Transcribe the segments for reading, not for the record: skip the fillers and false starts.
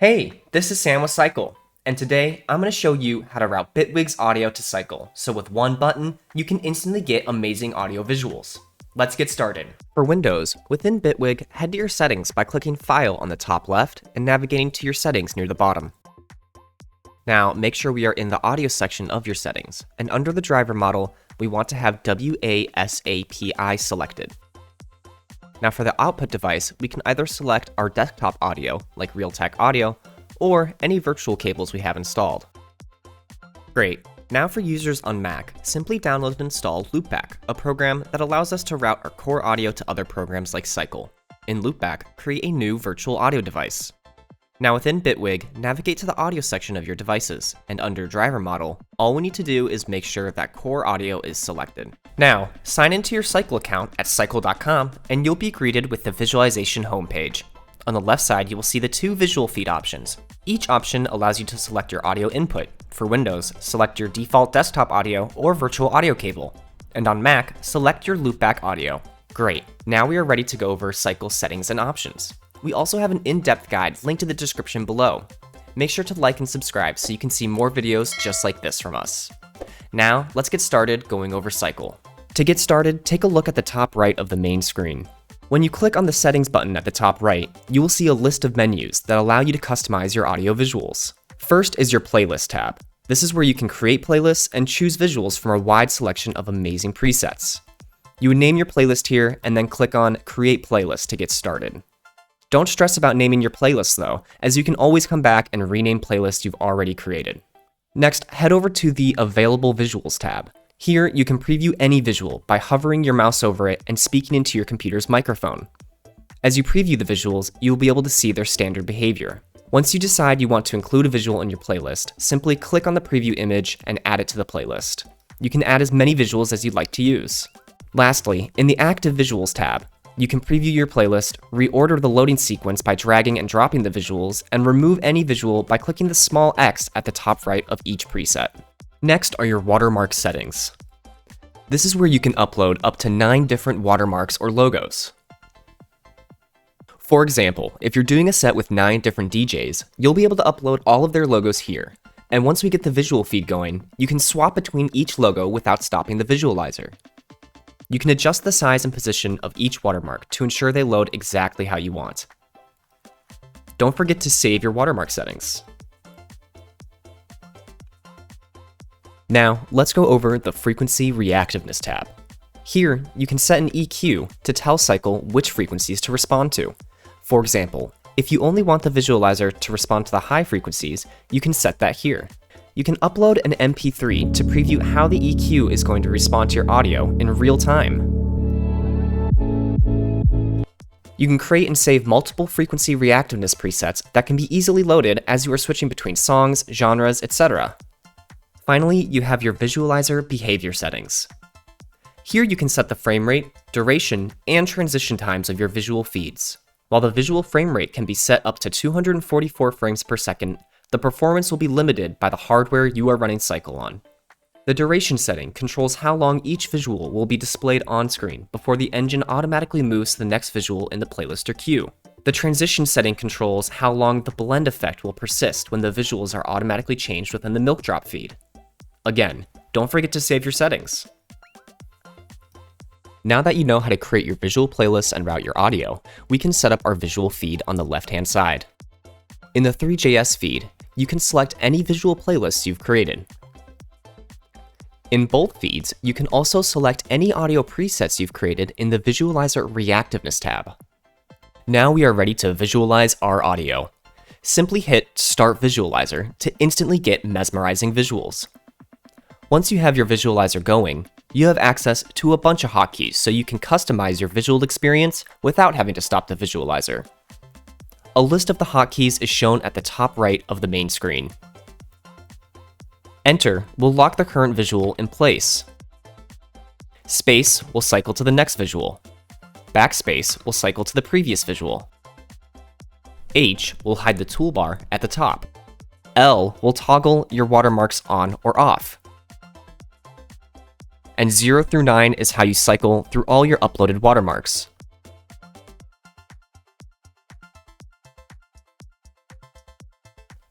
Hey, this is Sam with SYQEL, and today I'm going to show you how to route Bitwig's audio to SYQEL, so with one button, you can instantly get amazing audio visuals. Let's get started. For Windows, within Bitwig, head to your settings by clicking File on the top left and navigating to your settings near the bottom. Now, make sure we are in the audio section of your settings, and under the driver model, we want to have WASAPI selected. Now for the output device, we can either select our desktop audio, like Realtek Audio, or any virtual cables we have installed. Great. Now for users on Mac, simply download and install Loopback, a program that allows us to route our core audio to other programs like SYQEL. In Loopback, create a new virtual audio device. Now within Bitwig, navigate to the audio section of your devices, and under driver model, all we need to do is make sure that core audio is selected. Now, sign into your SYQEL account at SYQEL.com, and you'll be greeted with the visualization homepage. On the left side, you will see the two visual feed options. Each option allows you to select your audio input. For Windows, select your default desktop audio or virtual audio cable. And on Mac, select your Loopback audio. Great, now we are ready to go over SYQEL settings and options. We also have an in-depth guide linked in the description below. Make sure to like and subscribe so you can see more videos just like this from us. Now, let's get started going over SYQEL. To get started, take a look at the top right of the main screen. When you click on the settings button at the top right, you will see a list of menus that allow you to customize your audio visuals. First is your playlist tab. This is where you can create playlists and choose visuals from a wide selection of amazing presets. You would name your playlist here and then click on Create Playlist to get started. Don't stress about naming your playlist though, as you can always come back and rename playlists you've already created. Next, head over to the Available Visuals tab. Here, you can preview any visual by hovering your mouse over it and speaking into your computer's microphone. As you preview the visuals, you'll be able to see their standard behavior. Once you decide you want to include a visual in your playlist, simply click on the preview image and add it to the playlist. You can add as many visuals as you'd like to use. Lastly, in the Active Visuals tab, you can preview your playlist, reorder the loading sequence by dragging and dropping the visuals, and remove any visual by clicking the small X at the top right of each preset. Next are your watermark settings. This is where you can upload up to 9 different watermarks or logos. For example, if you're doing a set with 9 different DJs, you'll be able to upload all of their logos here. And once we get the visual feed going, you can swap between each logo without stopping the visualizer. You can adjust the size and position of each watermark to ensure they load exactly how you want. Don't forget to save your watermark settings. Now, let's go over the Frequency Reactiveness tab. Here, you can set an EQ to tell SYQEL which frequencies to respond to. For example, if you only want the visualizer to respond to the high frequencies, you can set that here. You can upload an MP3 to preview how the EQ is going to respond to your audio in real time. You can create and save multiple frequency reactiveness presets that can be easily loaded as you are switching between songs, genres, etc. Finally, you have your visualizer behavior settings. Here you can set the frame rate, duration, and transition times of your visual feeds. While the visual frame rate can be set up to 244 frames per second, the performance will be limited by the hardware you are running SYQEL on. The duration setting controls how long each visual will be displayed on screen before the engine automatically moves to the next visual in the playlist or queue. The transition setting controls how long the blend effect will persist when the visuals are automatically changed within the milk drop feed. Again, don't forget to save your settings. Now that you know how to create your visual playlists and route your audio, we can set up our visual feed on the left-hand side. In the 3JS feed, you can select any visual playlists you've created. In both feeds, you can also select any audio presets you've created in the Visualizer Reactiveness tab. Now we are ready to visualize our audio. Simply hit Start Visualizer to instantly get mesmerizing visuals. Once you have your visualizer going, you have access to a bunch of hotkeys so you can customize your visual experience without having to stop the visualizer. A list of the hotkeys is shown at the top right of the main screen. Enter will lock the current visual in place. Space will cycle to the next visual. Backspace will cycle to the previous visual. H will hide the toolbar at the top. L will toggle your watermarks on or off. And 0 through 9 is how you cycle through all your uploaded watermarks.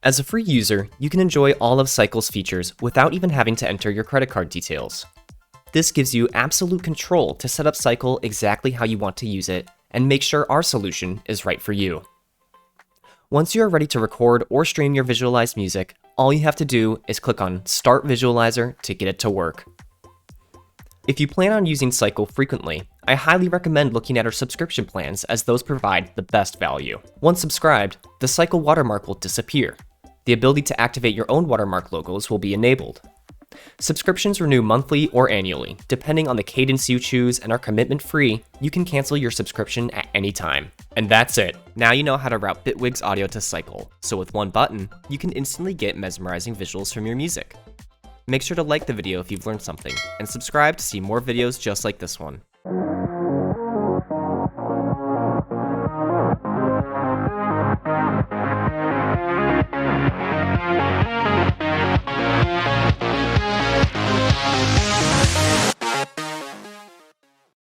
As a free user, you can enjoy all of SYQEL's features without even having to enter your credit card details. This gives you absolute control to set up SYQEL exactly how you want to use it and make sure our solution is right for you. Once you are ready to record or stream your visualized music, all you have to do is click on Start Visualizer to get it to work. If you plan on using SYQEL frequently, I highly recommend looking at our subscription plans as those provide the best value. Once subscribed, the SYQEL watermark will disappear. The ability to activate your own watermark logos will be enabled. Subscriptions renew monthly or annually, depending on the cadence you choose, and are commitment-free. You can cancel your subscription at any time. And that's it. Now you know how to route Bitwig's audio to SYQEL, so with one button, you can instantly get mesmerizing visuals from your music. Make sure to like the video if you've learned something, and subscribe to see more videos just like this one.